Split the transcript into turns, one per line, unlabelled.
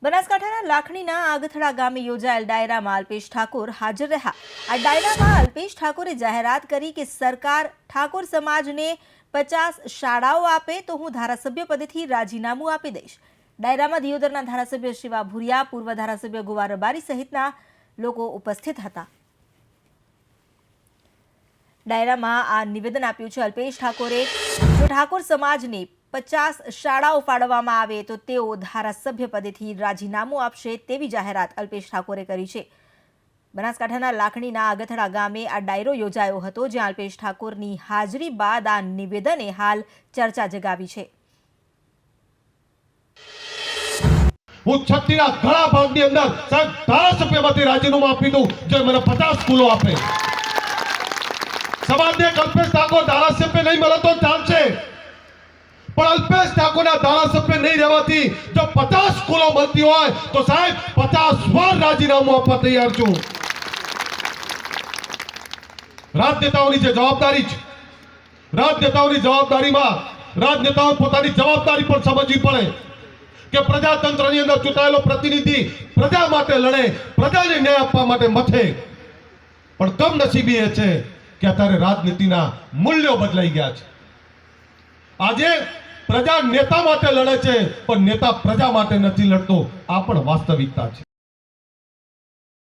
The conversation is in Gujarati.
બનાસકાંઠાના લાખણીના આગથડા ગામે યોજાયેલ ડાયરામાં અલ્પેશ ઠાકોર હાજર રહ્યા। આ ડાયરામાં અલ્પેશ ઠાકોરે જાહેરાત કરી કે સરકાર ઠાકોર સમાજને 50 શાળાઓ આપે તો હું ધારાસભ્ય પદેથી રાજીનામું આપી દઈશ। ડાયરામાં દિયોદરના ધારાસભ્ય શિવા ભુરિયા, પૂર્વ ધારાસભ્ય ગોવા રબારી સહિતના લોકો ઉપસ્થિત હતા। ડાયરામાં આ નિવેદન આપ્યું છે અલ્પેશ ઠાકોરે। જો ઠાકોર સમાજને 50 શાળાઓ ફાળવવામાં આવે તો તેઓ ધારાસભ્ય પદેથી રાજીનામું આપશે તેવી જાહેરાત અલ્પેશ ઠાકોરે કરી છે। બનાસકાંઠાના લાખણીના આગથડા ગામે આ ડાયરો યોજાયો હતો, જ્યાં અલ્પેશ ઠાકોરની હાજરી બાદ આ નિવેદને હાલ ચર્ચા જગાવી છે।
હું છત્તીના ઘણા ભાગની અંદર સાહેબ ધારાસભ્યમાંથી રાજીનામું આપી દઉં જો મને 50 સ્કૂલો આપે। સમાજને અલ્પેશ ઠાકોર ધારાસભ્ય નહીં મળે તો ચાલશે, પણ અલ્પેશ ઠાકોરના ધારાસભ્ય નહીં રહેવાથી જો 50 સ્કૂલો મળતી હોય તો સાહેબ 50 વાર રાજીનામું આપવા તૈયાર છું। રાજનેતાઓની જે જવાબદારી છે, રાજનેતાઓની જવાબદારીમાં રાજનેતાઓ પોતાની જવાબદારી પણ સમજવી પડે કે પ્રજાતંત્રની અંદર ચૂંટાયેલો પ્રતિનિધિ પ્રજા માટે લડે, પ્રજાને ન્યાય આપવા માટે મથે। પણ કમનસીબી એ છે કે અત્યારે રાજનીતિના મૂલ્યો બદલાઈ ગયા છે। આજે પ્રજા નેતા માટે લડે છે, પણ નેતા પ્રજા માટે નથી લડતો। આ પણ વાસ્તવિકતા છે।